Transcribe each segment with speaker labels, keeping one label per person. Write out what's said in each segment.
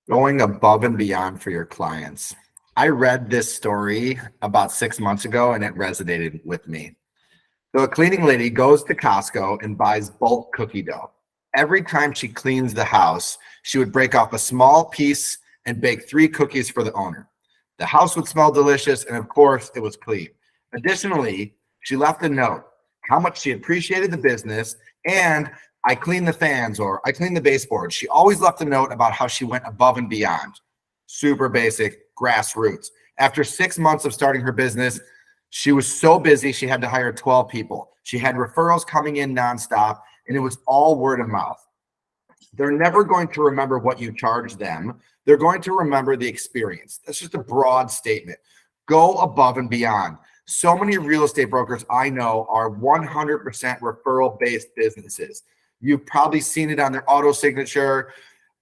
Speaker 1: Going above and beyond for your clients. I read this story about 6 months ago and it resonated with me. So, a cleaning lady goes to Costco and buys bulk cookie dough. Every time she cleans the house, she would break off a small piece and bake 3 cookies for the owner. The house would smell delicious, and of course, it was clean. Additionally, she left a note how much she appreciated the business and I cleaned the fans or I cleaned the baseboard. She always left a note about how she went above and beyond. Super basic, grassroots. After 6 months of starting her business, she was so busy she had to hire 12 people. She had referrals coming in nonstop, and it was all word of mouth. They're never going to remember what you charge them. They're going to remember the experience. That's just a broad statement. Go above and beyond. So many real estate brokers I know are 100% referral based businesses. You've probably seen it on their auto signature.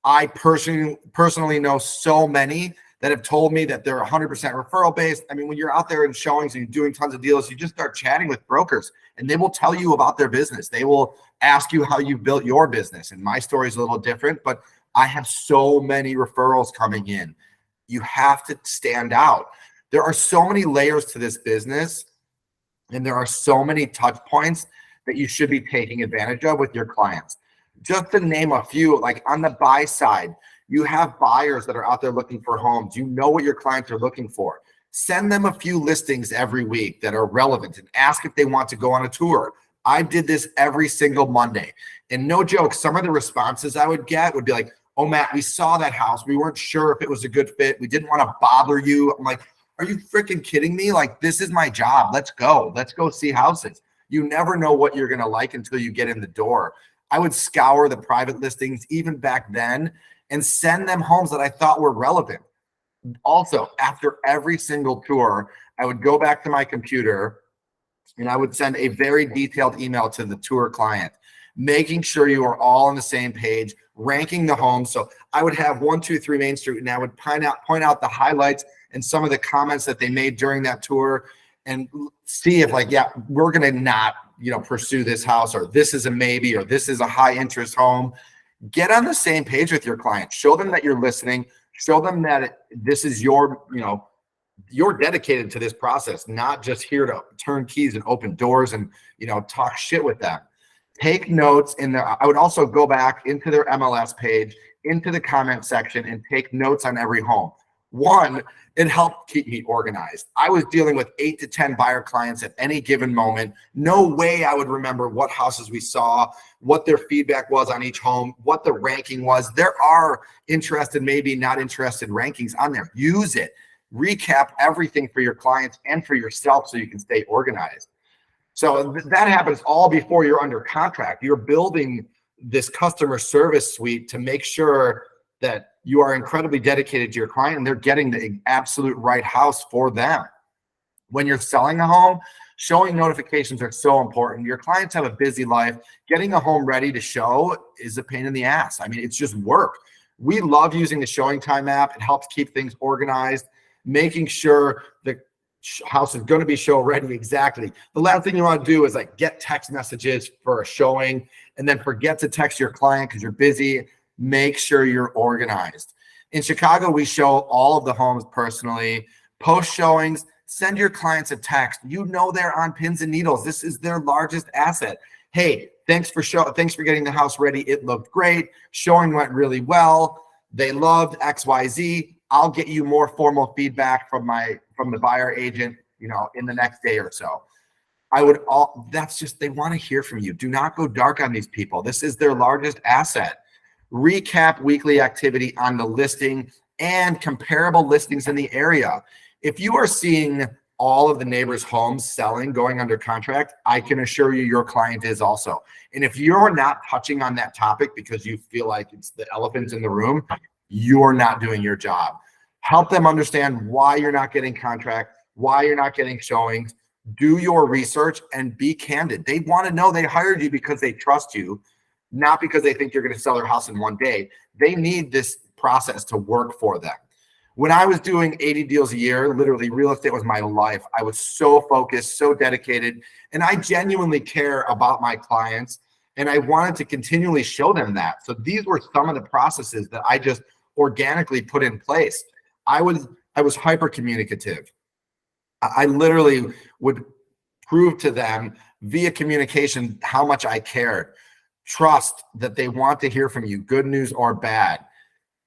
Speaker 1: I personally know so many that have told me that they're 100% referral based. I mean, when you're out there in showings and you're doing tons of deals, you just start chatting with brokers and they will tell you about their business. They will ask you how you built your business. And my story is a little different, but I have so many referrals coming in. You have to stand out. There are so many layers to this business and there are so many touch points that you should be taking advantage of with your clients. Just to name a few, like on the buy side, you have buyers that are out there looking for homes. You know what your clients are looking for. Send them a few listings every week that are relevant and ask if they want to go on a tour. I did this every single Monday. And no joke, some of the responses I would get would be like, oh, Matt, we saw that house. We weren't sure if it was a good fit. We didn't want to bother you. I'm like, are you freaking kidding me? Like, this is my job. Let's go. Let's go see houses. You never know what you're going to like until you get in the door. I would scour the private listings even back then and send them homes that I thought were relevant. Also, after every single tour, I would go back to my computer and I would send a very detailed email to the tour client, making sure you are all on the same page, ranking the homes. So I would have 123 Main Street and I would point out the highlights and some of the comments that they made during that tour and see if like, yeah, we're going to not, pursue this house, or this is a maybe, or this is a high interest home. Get on the same page with your client. Show them that you're listening. Show them that this is your, you're dedicated to this process, not just here to turn keys and open doors and, talk shit with them. Take notes in there. I would also go back into their MLS page, into the comment section, and take notes on every home. One, it helped keep me organized. I was dealing with 8 to 10 buyer clients at any given moment. No way I would remember what houses we saw, what their feedback was on each home, what the ranking was. There are interested, maybe not interested rankings on there. Use it. Recap everything for your clients and for yourself so you can stay organized. So that happens all before you're under contract. You're building this customer service suite to make sure that you are incredibly dedicated to your client and they're getting the absolute right house for them. When you're selling a home, showing notifications are so important. Your clients have a busy life. Getting a home ready to show is a pain in the ass. I mean, it's just work. We love using the Showing Time app. It helps keep things organized, making sure the house is going to be show ready. Exactly. The last thing you want to do is like get text messages for a showing and then forget to text your client because you're busy. Make sure you're organized. In Chicago, we show all of the homes personally. Post showings, send your clients a text. They're on pins and needles. This is their largest asset. Hey, thanks for getting the house ready. It looked great. Showing went really well. They loved XYZ. I'll get you more formal feedback from the buyer agent, in the next day or so. They want to hear from you. Do not go dark on these people. This is their largest asset. Recap weekly activity on the listing and comparable listings in the area. If you are seeing all of the neighbors' homes selling, going under contract, I can assure you your client is also. And if you're not touching on that topic because you feel like it's the elephant in the room, you're not doing your job. Help them understand why you're not getting contract, why you're not getting showings. Do your research and be candid. They want to know they hired you because they trust you, not because they think you're going to sell their house in one day. They need this process to work for them. When I was doing 80 deals a year, literally real estate was my life. I was so focused, so dedicated, and I genuinely care about my clients, and I wanted to continually show them that. So these were some of the processes that I just organically put in place. I was hyper communicative. I literally would prove to them via communication how much I cared. Trust that they want to hear from you, good news or bad.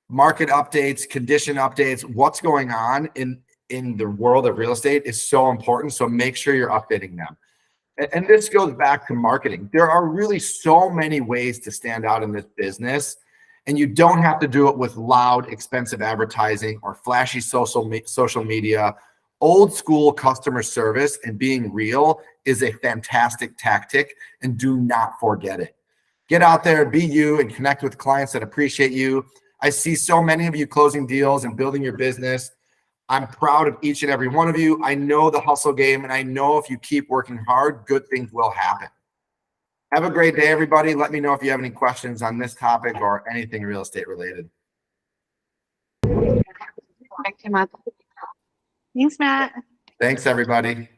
Speaker 1: Market updates, condition updates, what's going on in the world of real estate is so important. So make sure you're updating them. And this goes back to marketing. There are really so many ways to stand out in this business, and you don't have to do it with loud, expensive advertising or flashy social media. Old school customer service and being real is a fantastic tactic, and do not forget it. Get out there, be you, and connect with clients that appreciate you. I see so many of you closing deals and building your business. I'm proud of each and every one of you. I know the hustle game, and I know if you keep working hard, good things will happen. Have a great day, everybody. Let me know if you have any questions on this topic or anything real estate related.
Speaker 2: Thanks, Matt.
Speaker 1: Thanks, everybody.